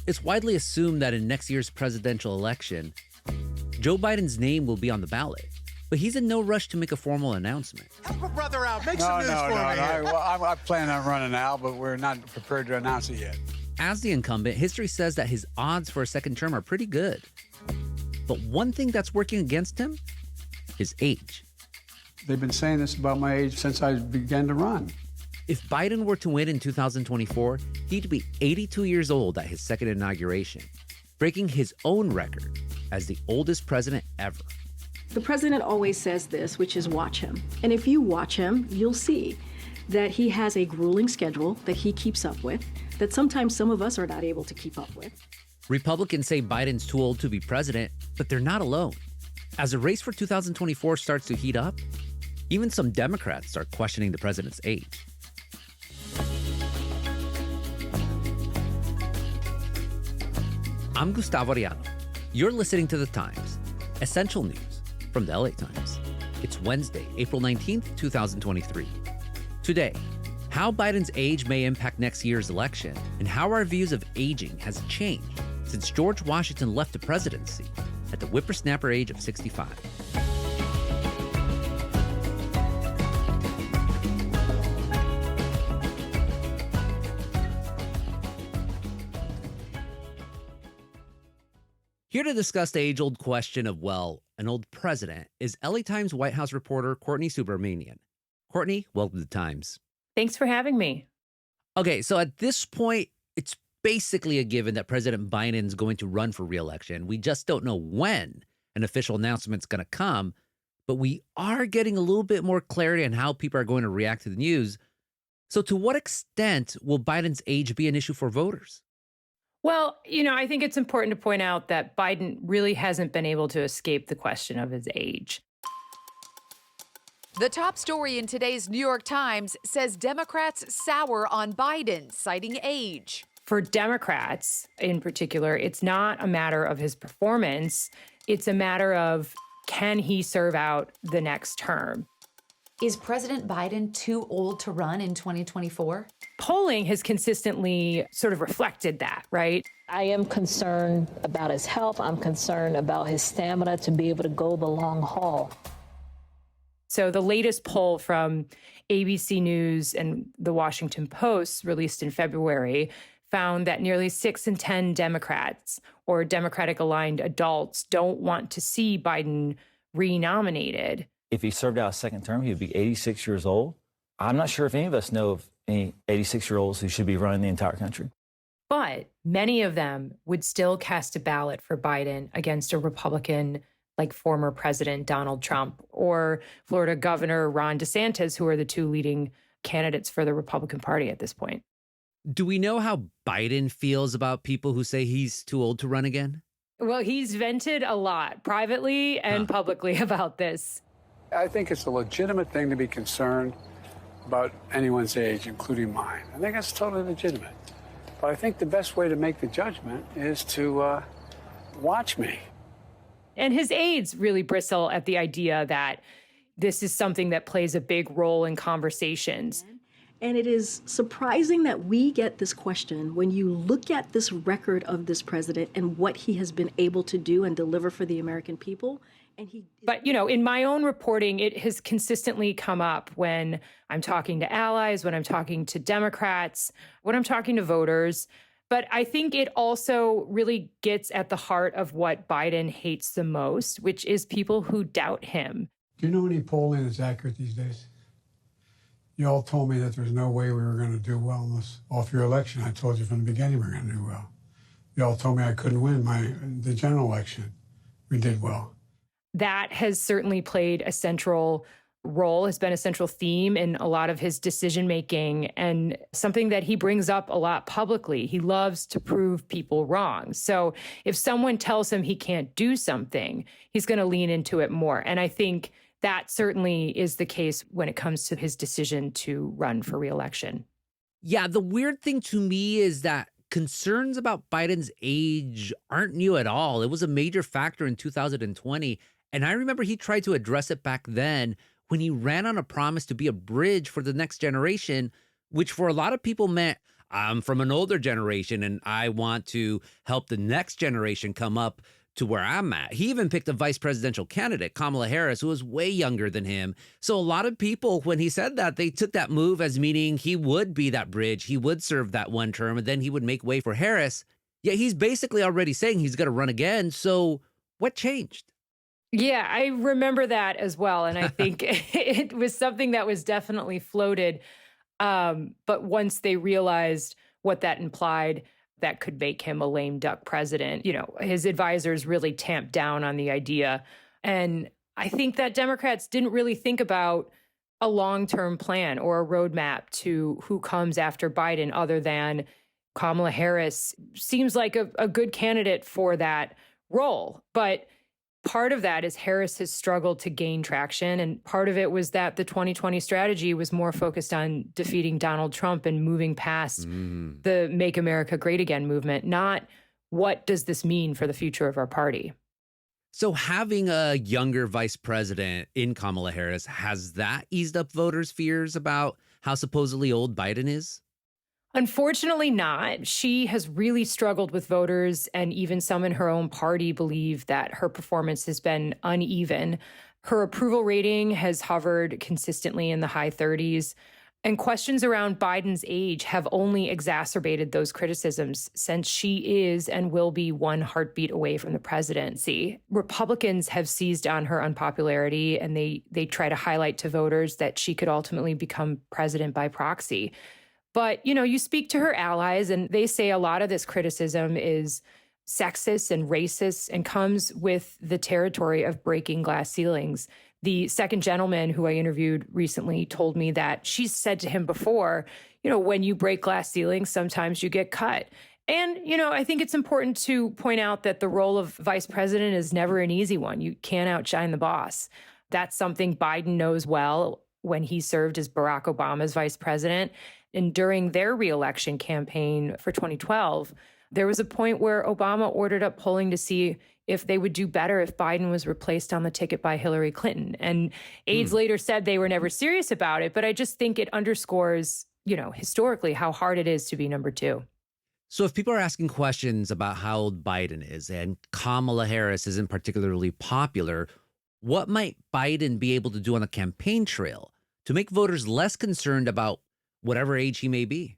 It's widely assumed that in next year's presidential election, Joe Biden's name will be on the ballot. But he's in no rush to make a formal announcement. Help a brother out. Make some news for me. I plan on running now, but we're not prepared to announce it yet. As the incumbent, history says that his odds for a second term are pretty good. But one thing that's working against him? His age. They've been saying this about my age since I began to run. If Biden were to win in 2024, he'd be 82 years old at his second inauguration, breaking his own record as the oldest president ever. The president always says this, which is watch him. And if you watch him, you'll see that he has a grueling schedule that he keeps up with, that sometimes some of us are not able to keep up with. Republicans say Biden's too old to be president, but they're not alone. As the race for 2024 starts to heat up, even some Democrats start questioning the president's age. I'm Gustavo Arellano. You're listening to The Times, essential news from the LA Times. It's Wednesday, April 19th, 2023. Today, how Biden's age may impact next year's election and how our views of aging has changed since George Washington left the presidency at the whippersnapper age of 65. Here to discuss the age-old question of, well, an old president is LA Times White House reporter Courtney Subramanian. Courtney, welcome to the Times. Thanks for having me. Okay, so at this point, it's basically a given that President Biden's going to run for re-election. We just don't know when an official announcement's going to come, but we are getting a little bit more clarity on how people are going to react to the news. So to what extent will Biden's age be an issue for voters? Well, I think it's important to point out that Biden really hasn't been able to escape the question of his age. The top story in today's New York Times says Democrats sour on Biden, citing age. For Democrats in particular, it's not a matter of his performance. It's a matter of, can he serve out the next term? Is President Biden too old to run in 2024? Polling has consistently sort of reflected that, right? I am concerned about his health. I'm concerned about his stamina to be able to go the long haul. So the latest poll from ABC News and the Washington Post, released in February, found that nearly 6 in 10 Democrats or Democratic-aligned adults don't want to see Biden renominated. If he served out a second term, he would be 86 years old. I'm not sure if any of us know of any 86-year-olds who should be running the entire country. But many of them would still cast a ballot for Biden against a Republican like former President Donald Trump or Florida Governor Ron DeSantis, who are the two leading candidates for the Republican Party at this point. Do we know how Biden feels about people who say he's too old to run again? Well, he's vented a lot privately and publicly about this. I think it's a legitimate thing to be concerned about anyone's age, including mine. I think that's totally legitimate. But I think the best way to make the judgment is to watch me. And his aides really bristle at the idea that this is something that plays a big role in conversations. And it is surprising that we get this question when you look at this record of this president and what he has been able to do and deliver for the American people. But, in my own reporting, it has consistently come up when I'm talking to allies, when I'm talking to Democrats, when I'm talking to voters. But I think it also really gets at the heart of what Biden hates the most, which is people who doubt him. Do you know any polling is accurate these days? You all told me that there's no way we were going to do well in this off-year election. I told you from the beginning we were going to do well. You all told me I couldn't win the general election. We did well. That has certainly played a central role, has been a central theme in a lot of his decision-making and something that he brings up a lot publicly. He loves to prove people wrong. So if someone tells him he can't do something, he's going to lean into it more. And I think that certainly is the case when it comes to his decision to run for re-election. Yeah, the weird thing to me is that concerns about Biden's age aren't new at all. It was a major factor in 2020. And I remember he tried to address it back then when he ran on a promise to be a bridge for the next generation, which for a lot of people meant I'm from an older generation and I want to help the next generation come up to where I'm at. He even picked a vice presidential candidate, Kamala Harris, who was way younger than him. So a lot of people, when he said that, they took that move as meaning he would be that bridge. He would serve that one term and then he would make way for Harris. Yet he's basically already saying he's going to run again. So what changed? Yeah, I remember that as well. And I think it was something that was definitely floated. But once they realized what that implied, that could make him a lame duck president, his advisors really tamped down on the idea. And I think that Democrats didn't really think about a long-term plan or a roadmap to who comes after Biden other than Kamala Harris seems like a good candidate for that role. But part of that is Harris has struggled to gain traction. And part of it was that the 2020 strategy was more focused on defeating Donald Trump and moving past the Make America Great Again movement, not what does this mean for the future of our party. So having a younger vice president in Kamala Harris, has that eased up voters' fears about how supposedly old Biden is? Unfortunately not. She has really struggled with voters, and even some in her own party believe that her performance has been uneven. Her approval rating has hovered consistently in the high 30s, and questions around Biden's age have only exacerbated those criticisms since she is and will be one heartbeat away from the presidency. Republicans have seized on her unpopularity, and they try to highlight to voters that she could ultimately become president by proxy. But, you speak to her allies and they say a lot of this criticism is sexist and racist and comes with the territory of breaking glass ceilings. The second gentleman who I interviewed recently told me that she's said to him before, when you break glass ceilings, sometimes you get cut. And, I think it's important to point out that the role of vice president is never an easy one. You can't outshine the boss. That's something Biden knows well when he served as Barack Obama's vice president. And during their reelection campaign for 2012, there was a point where Obama ordered up polling to see if they would do better if Biden was replaced on the ticket by Hillary Clinton. And aides later said they were never serious about it. But I just think it underscores, historically how hard it is to be number two. So if people are asking questions about how old Biden is and Kamala Harris isn't particularly popular, what might Biden be able to do on the campaign trail to make voters less concerned about whatever age he may be?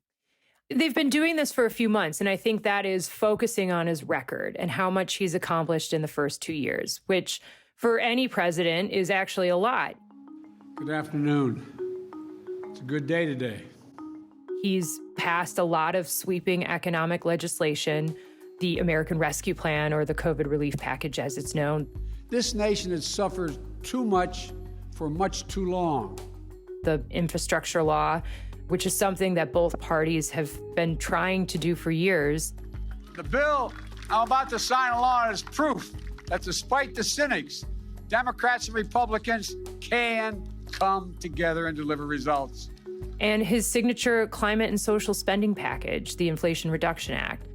They've been doing this for a few months, and I think that is focusing on his record and how much he's accomplished in the first 2 years, which for any president is actually a lot. Good afternoon. It's a good day today. He's passed a lot of sweeping economic legislation, the American Rescue Plan, or the COVID relief package as it's known. This nation has suffered too much for much too long. The infrastructure law, which is something that both parties have been trying to do for years. The bill I'm about to sign along is proof that despite the cynics, Democrats and Republicans can come together and deliver results. And his signature climate and social spending package, the Inflation Reduction Act.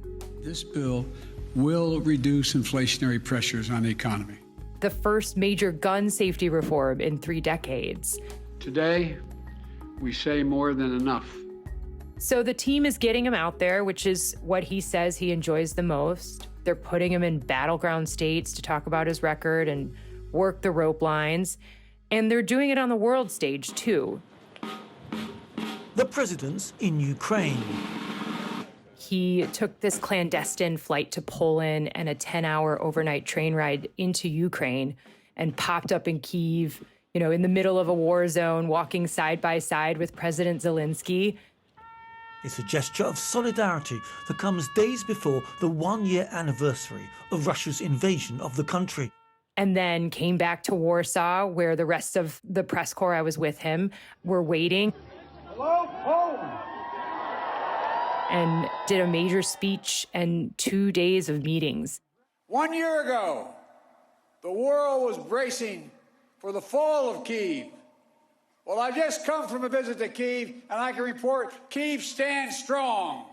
This bill will reduce inflationary pressures on the economy. The first major gun safety reform in 3 decades. Today, we say more than enough. So the team is getting him out there, which is what he says he enjoys the most. They're putting him in battleground states to talk about his record and work the rope lines. And they're doing it on the world stage, too. The president's in Ukraine. He took this clandestine flight to Poland and a 10-hour overnight train ride into Ukraine and popped up in Kyiv, in the middle of a war zone, walking side by side with President Zelensky. It's a gesture of solidarity that comes days before the 1-year anniversary of Russia's invasion of the country. And then came back to Warsaw, where the rest of the press corps, I was with him, were waiting. Hello, Poland! And did a major speech and 2 days of meetings. 1 year ago, the world was bracing for the fall of Kyiv. Well, I've just come from a visit to Kyiv, and I can report Kyiv stands strong.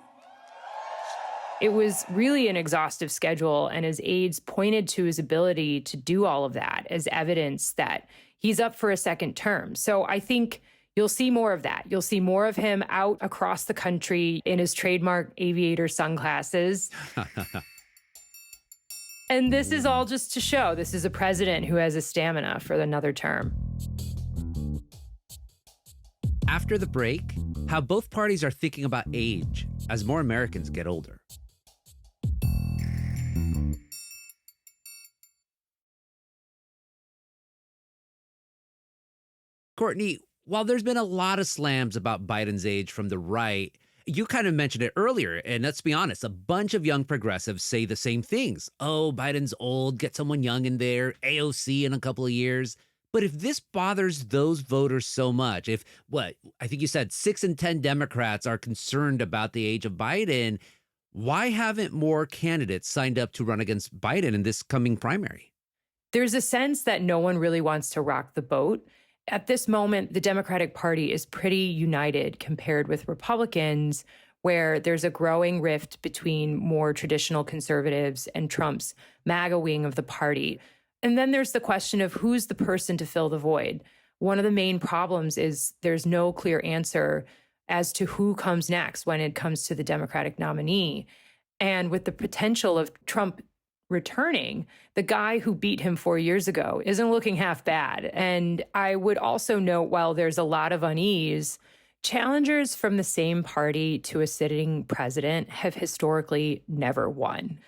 It was really an exhaustive schedule, and his aides pointed to his ability to do all of that as evidence that he's up for a second term. So I think, You'll see more of that. You'll see more of him out across the country in his trademark aviator sunglasses. And this is all just to show this is a president who has a stamina for another term. After the break, how both parties are thinking about age as more Americans get older. Courtney, while there's been a lot of slams about Biden's age from the right, you kind of mentioned it earlier, and let's be honest, a bunch of young progressives say the same things. Oh, Biden's old, get someone young in there, AOC in a couple of years. But if this bothers those voters so much, if I think you said 6 in 10 Democrats are concerned about the age of Biden, why haven't more candidates signed up to run against Biden in this coming primary? There's a sense that no one really wants to rock the boat. At this moment, the Democratic Party is pretty united compared with Republicans, where there's a growing rift between more traditional conservatives and Trump's MAGA wing of the party. And then there's the question of who's the person to fill the void. One of the main problems is there's no clear answer as to who comes next when it comes to the Democratic nominee. And with the potential of Trump returning, the guy who beat him 4 years ago isn't looking half bad. And I would also note, while there's a lot of unease, challengers from the same party to a sitting president have historically never won.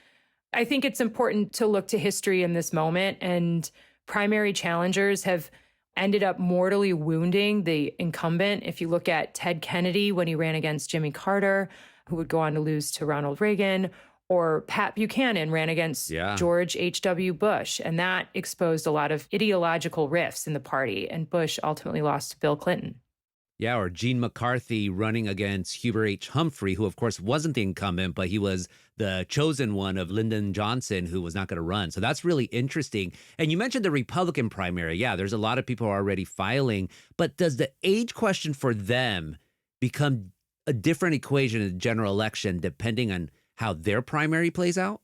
I think it's important to look to history in this moment, and primary challengers have ended up mortally wounding the incumbent. If you look at Ted Kennedy when he ran against Jimmy Carter, who would go on to lose to Ronald Reagan, or Pat Buchanan ran against George H.W. Bush, and that exposed a lot of ideological rifts in the party, and Bush ultimately lost to Bill Clinton. Yeah, or Gene McCarthy running against Hubert H. Humphrey, who, of course, wasn't the incumbent, but he was the chosen one of Lyndon Johnson, who was not going to run. So that's really interesting. And you mentioned the Republican primary. Yeah, there's a lot of people already filing. But does the age question for them become a different equation in the general election depending on how their primary plays out?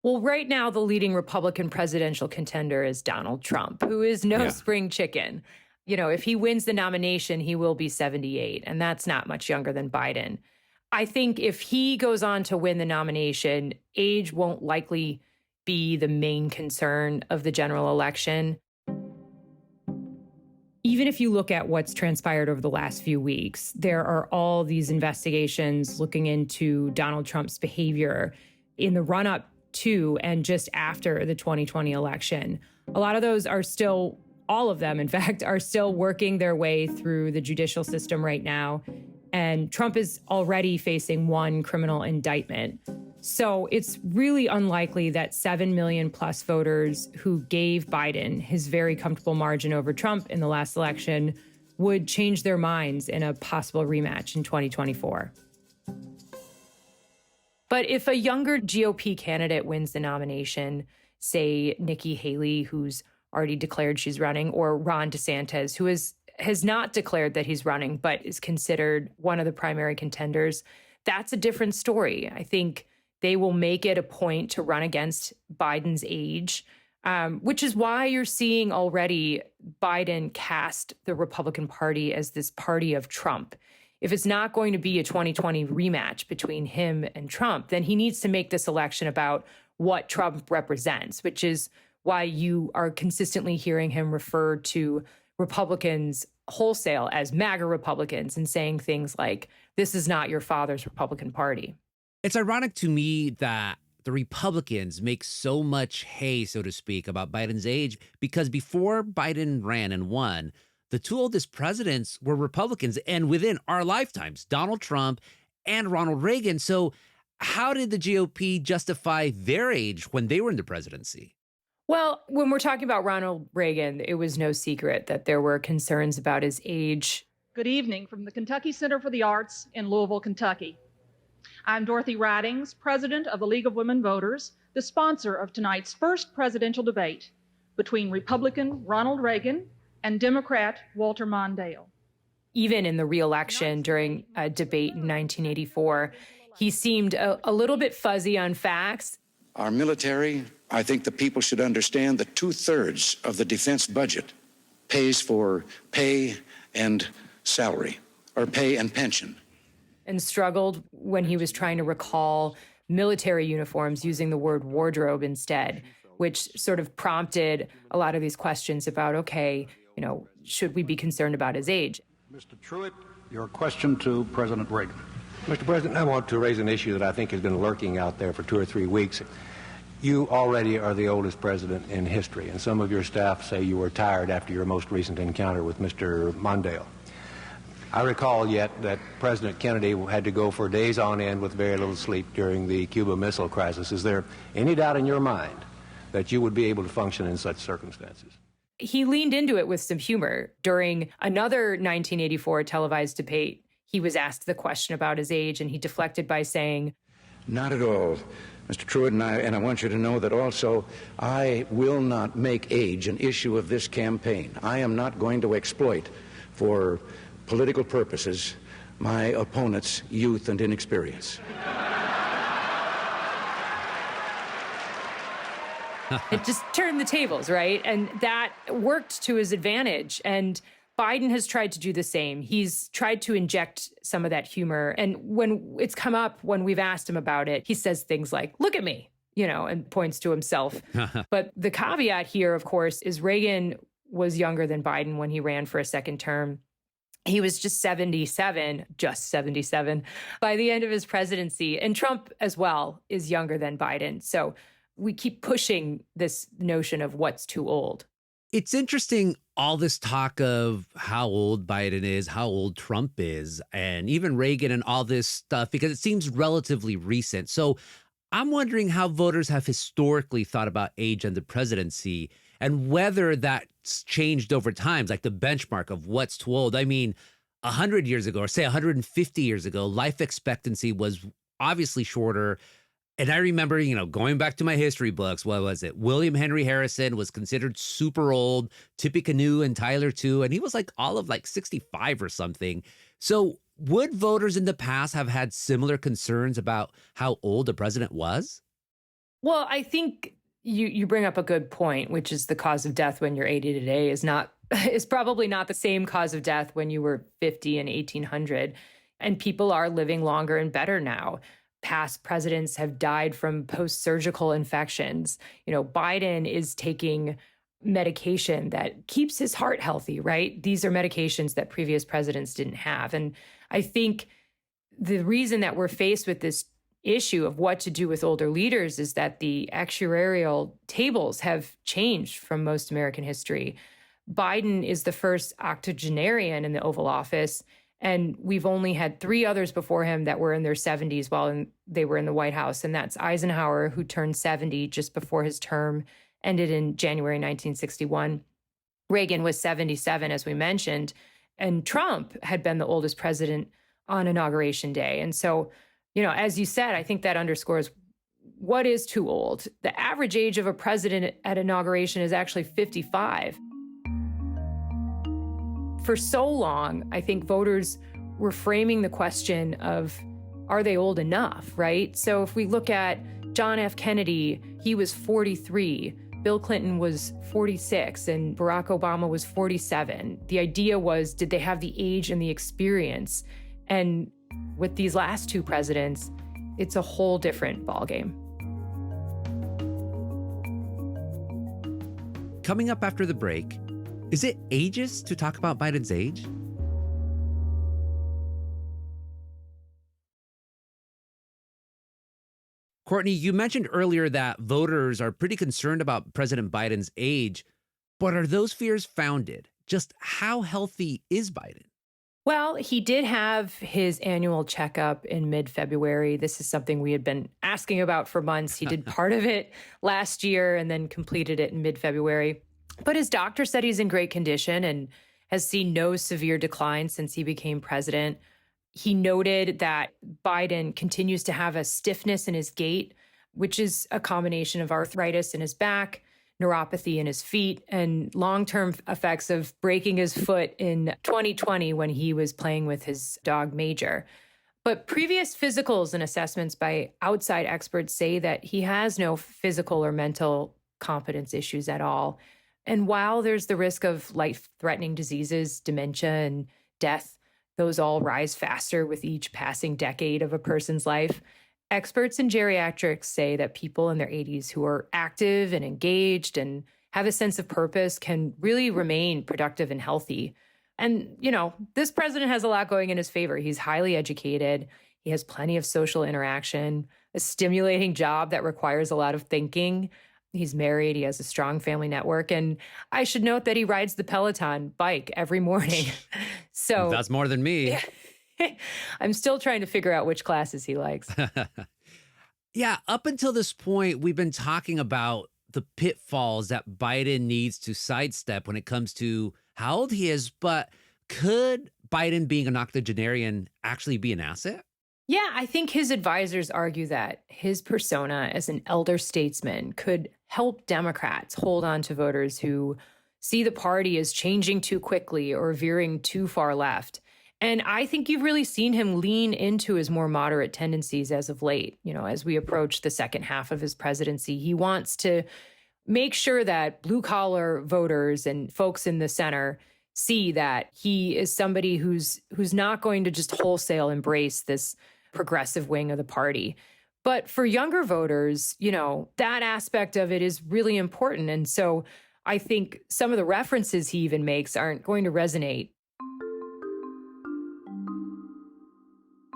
Well, right now, the leading Republican presidential contender is Donald Trump, who is no spring chicken. You know, if he wins the nomination, he will be 78, and that's not much younger than Biden. I think if he goes on to win the nomination, age won't likely be the main concern of the general election. Even if you look at what's transpired over the last few weeks, there are all these investigations looking into Donald Trump's behavior in the run-up to and just after the 2020 election. A lot of those are still, all of them, in fact, are still working their way through the judicial system right now. And Trump is already facing one criminal indictment. So it's really unlikely that 7 million plus voters who gave Biden his very comfortable margin over Trump in the last election would change their minds in a possible rematch in 2024. But if a younger GOP candidate wins the nomination, say Nikki Haley, who's already declared she's running, or Ron DeSantis, who has not declared that he's running, but is considered one of the primary contenders, that's a different story. I think they will make it a point to run against Biden's age, which is why you're seeing already Biden cast the Republican Party as this party of Trump. If it's not going to be a 2020 rematch between him and Trump, then he needs to make this election about what Trump represents, which is why you are consistently hearing him refer to Republicans wholesale as MAGA Republicans and saying things like, this is not your father's Republican Party. It's ironic to me that the Republicans make so much hay, so to speak, about Biden's age, because before Biden ran and won, the two oldest presidents were Republicans, and within our lifetimes, Donald Trump and Ronald Reagan. So how did the GOP justify their age when they were in the presidency? Well, when we're talking about Ronald Reagan, it was no secret that there were concerns about his age. Good evening from the Kentucky Center for the Arts in Louisville, Kentucky. I'm Dorothy Ridings, president of the League of Women Voters, the sponsor of tonight's first presidential debate between Republican Ronald Reagan and Democrat Walter Mondale. Even in the re-election during a debate in 1984, he seemed a little bit fuzzy on facts. Our military, I think the people should understand that 2/3 of the defense budget pays for pay and salary or pay and pension. And struggled when he was trying to recall military uniforms using the word wardrobe instead, which sort of prompted a lot of these questions about, okay, should we be concerned about his age? Mr. Truitt, your question to President Reagan. Mr. President, I want to raise an issue that I think has been lurking out there for 2 or 3 weeks. You already are the oldest president in history, and some of your staff say you were tired after your most recent encounter with Mr. Mondale. I recall yet that President Kennedy had to go for days on end with very little sleep during the Cuba Missile Crisis. Is there any doubt in your mind that you would be able to function in such circumstances? He leaned into it with some humor. During another 1984 televised debate, he was asked the question about his age, and he deflected by saying, Not at all, Mr. Truitt, and I want you to know that also I will not make age an issue of this campaign. I am not going to exploit for political purposes my opponent's youth and inexperience. It just turned the tables, right? And that worked to his advantage. And Biden has tried to do the same. He's tried to inject some of that humor. And when it's come up, when we've asked him about it, he says things like, look at me, and points to himself. But the caveat here, of course, is Reagan was younger than Biden when he ran for a second term. He was just 77 by the end of his presidency. And Trump as well is younger than Biden. So we keep pushing this notion of what's too old. It's interesting, all this talk of how old Biden is, how old Trump is, and even Reagan and all this stuff, because it seems relatively recent. So I'm wondering how voters have historically thought about age and the presidency and whether that's changed over time, like the benchmark of what's too old. I mean, 100 years ago, or say 150 years ago, life expectancy was obviously shorter. And I remember, going back to my history books, what was it? William Henry Harrison was considered super old, Tippecanoe and Tyler too, and he was all of 65 or something. So would voters in the past have had similar concerns about how old the president was? Well, I think you bring up a good point, which is the cause of death when you're 80 today is probably not the same cause of death when you were 50 in 1800. And people are living longer and better now. Past presidents have died from post-surgical infections. Biden is taking medication that keeps his heart healthy, right? These are medications that previous presidents didn't have. And I think the reason that we're faced with this issue of what to do with older leaders is that the actuarial tables have changed from most American history. Biden is the first octogenarian in the Oval Office, and we've only had 3 others before him that were in their 70s while they were in the White House. And that's Eisenhower, who turned 70 just before his term ended in January 1961. Reagan was 77, as we mentioned. And Trump had been the oldest president on Inauguration Day. And so, as you said, I think that underscores what is too old. The average age of a president at inauguration is actually 55. For so long, I think voters were framing the question of, are they old enough, right? So if we look at John F. Kennedy, he was 43, Bill Clinton was 46, and Barack Obama was 47. The idea was, did they have the age and the experience? And with these last 2 presidents, it's a whole different ballgame. Coming up after the break, is it ageist to talk about Biden's age? Courtney, you mentioned earlier that voters are pretty concerned about President Biden's age, but are those fears founded? Just how healthy is Biden? Well, he did have his annual checkup in mid-February. This is something we had been asking about for months. He did part of it last year and then completed it in mid-February. But his doctor said he's in great condition and has seen no severe decline since he became president. He noted that Biden continues to have a stiffness in his gait, which is a combination of arthritis in his back, neuropathy in his feet, and long-term effects of breaking his foot in 2020 when he was playing with his dog Major. But previous physicals and assessments by outside experts say that he has no physical or mental competence issues at all. And while there's the risk of life-threatening diseases, dementia, and death, those all rise faster with each passing decade of a person's life. Experts in geriatrics say that people in their 80s who are active and engaged and have a sense of purpose can really remain productive and healthy. And, this president has a lot going in his favor. He's highly educated. He has plenty of social interaction, a stimulating job that requires a lot of thinking. He's married. He has a strong family network. And I should note that he rides the Peloton bike every morning. So that's more than me. I'm still trying to figure out which classes he likes. Yeah, up until this point, we've been talking about the pitfalls that Biden needs to sidestep when it comes to how old he is. But could Biden being an octogenarian actually be an asset? Yeah, I think his advisors argue that his persona as an elder statesman could help Democrats hold on to voters who see the party as changing too quickly or veering too far left. And I think you've really seen him lean into his more moderate tendencies as of late. As we approach the second half of his presidency, he wants to make sure that blue collar voters and folks in the center see that he is somebody who's not going to just wholesale embrace this progressive wing of the party. But for younger voters, that aspect of it is really important. And so I think some of the references he even makes aren't going to resonate.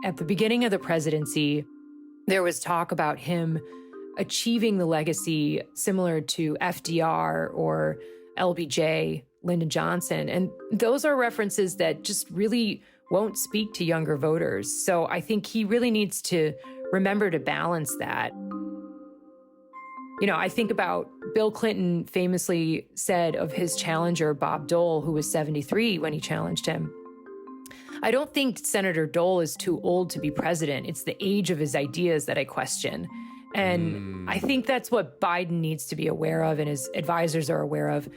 At the beginning of the presidency, there was talk about him achieving the legacy similar to FDR or LBJ, Lyndon Johnson. And those are references that just really won't speak to younger voters. So I think he really needs to remember to balance that. I think about Bill Clinton famously said of his challenger, Bob Dole, who was 73 when he challenged him, I don't think Senator Dole is too old to be president. It's the age of his ideas that I question. And I think that's what Biden needs to be aware of and his advisors are aware of,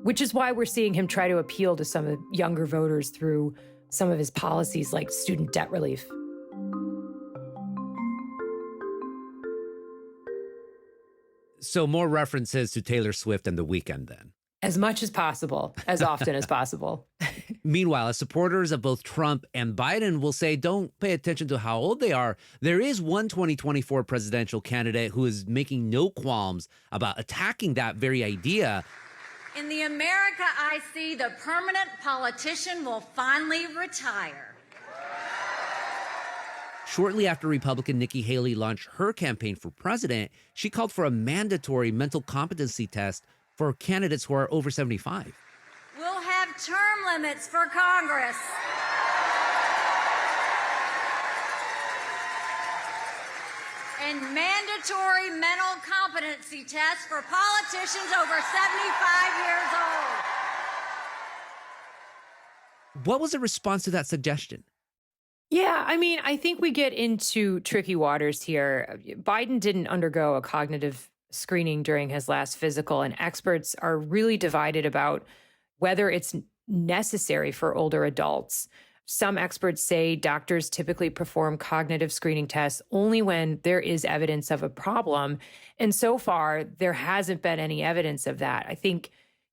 which is why we're seeing him try to appeal to some of the younger voters through some of his policies like student debt relief. So more references to Taylor Swift and The Weeknd then? As much as possible, as often as possible. Meanwhile, as supporters of both Trump and Biden will say, don't pay attention to how old they are. There is one 2024 presidential candidate who is making no qualms about attacking that very idea. In the America I see, the permanent politician will finally retire. Shortly after Republican Nikki Haley launched her campaign for president, she called for a mandatory mental competency test for candidates who are over 75. We'll have term limits for Congress. And mandatory mental competency tests for politicians over 75 years old. What was the response to that suggestion? Yeah, I think we get into tricky waters here. Biden didn't undergo a cognitive screening during his last physical, and experts are really divided about whether it's necessary for older adults. Some experts say doctors typically perform cognitive screening tests only when there is evidence of a problem. And so far, there hasn't been any evidence of that. I think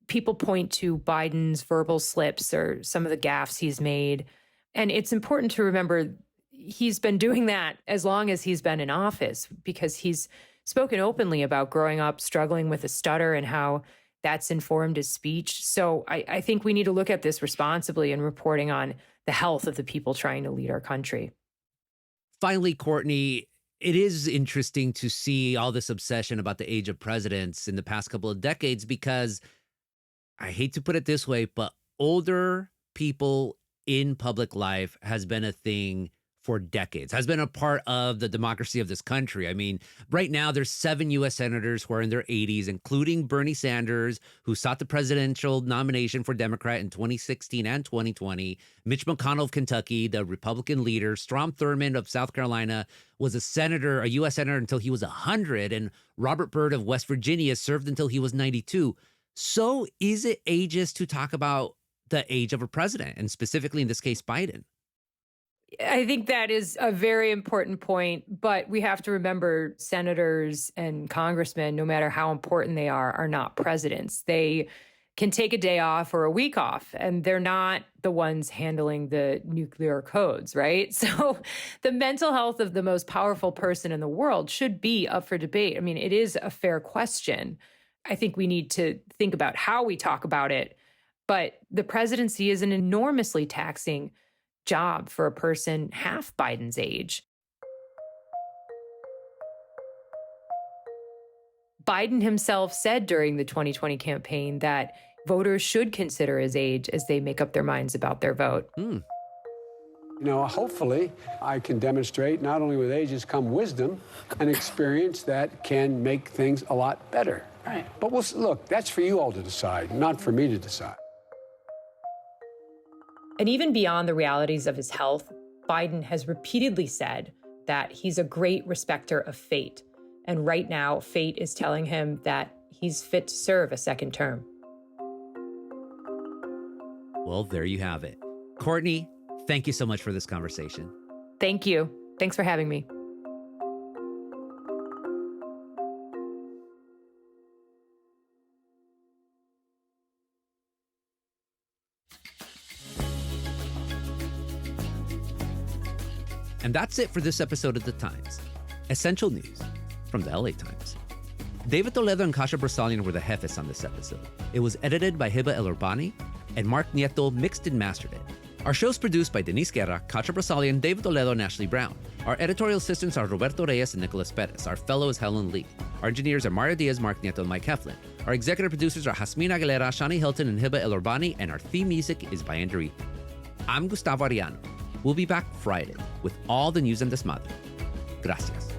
people point to Biden's verbal slips or some of the gaffes he's made. And it's important to remember he's been doing that as long as he's been in office, because he's spoken openly about growing up struggling with a stutter and how that's informed his speech. So I think we need to look at this responsibly in reporting on the health of the people trying to lead our country. Finally, Courtney, it is interesting to see all this obsession about the age of presidents in the past couple of decades, because I hate to put it this way, but older people in public life has been a thing for decades, has been a part of the democracy of this country. I mean, right now, there's 7 U.S. senators who are in their 80s, including Bernie Sanders, who sought the presidential nomination for Democrat in 2016 and 2020. Mitch McConnell of Kentucky, the Republican leader. Strom Thurmond of South Carolina was a U.S. senator until he was 100. And Robert Byrd of West Virginia served until he was 92. So is it ageist to talk about the age of a president, and specifically in this case, Biden? I think that is a very important point, but we have to remember senators and congressmen, no matter how important they are not presidents. They can take a day off or a week off, and they're not the ones handling the nuclear codes, right? So the mental health of the most powerful person in the world should be up for debate. I mean, it is a fair question. I think we need to think about how we talk about it. But the presidency is an enormously taxing job for a person half Biden's age. Biden himself said during the 2020 campaign that voters should consider his age as they make up their minds about their vote. You know, hopefully I can demonstrate not only with age has come wisdom and experience that can make things a lot better. Right. But look, that's for you all to decide, not for me to decide. And even beyond the realities of his health, Biden has repeatedly said that he's a great respecter of fate. And right now, fate is telling him that he's fit to serve a second term. Well, there you have it. Courtney, thank you so much for this conversation. Thank you. Thanks for having me. And that's it for this episode of The Times. Essential news from the LA Times. David Toledo and Kasia Brasalian were the jefes on this episode. It was edited by Hiba El-Urbani, and Mark Nieto mixed and mastered it. Our show's produced by Denise Guerra, Kasia Brasalian, David Toledo, and Ashley Brown. Our editorial assistants are Roberto Reyes and Nicholas Perez. Our fellow is Helen Lee. Our engineers are Mario Diaz, Mark Nieto, and Mike Heflin. Our executive producers are Jasmine Aguilera, Shani Hilton, and Hiba El-Urbani, and our theme music is by Andrew. I'm Gustavo Arellano. We'll be back Friday with all the news and desmadre. Gracias.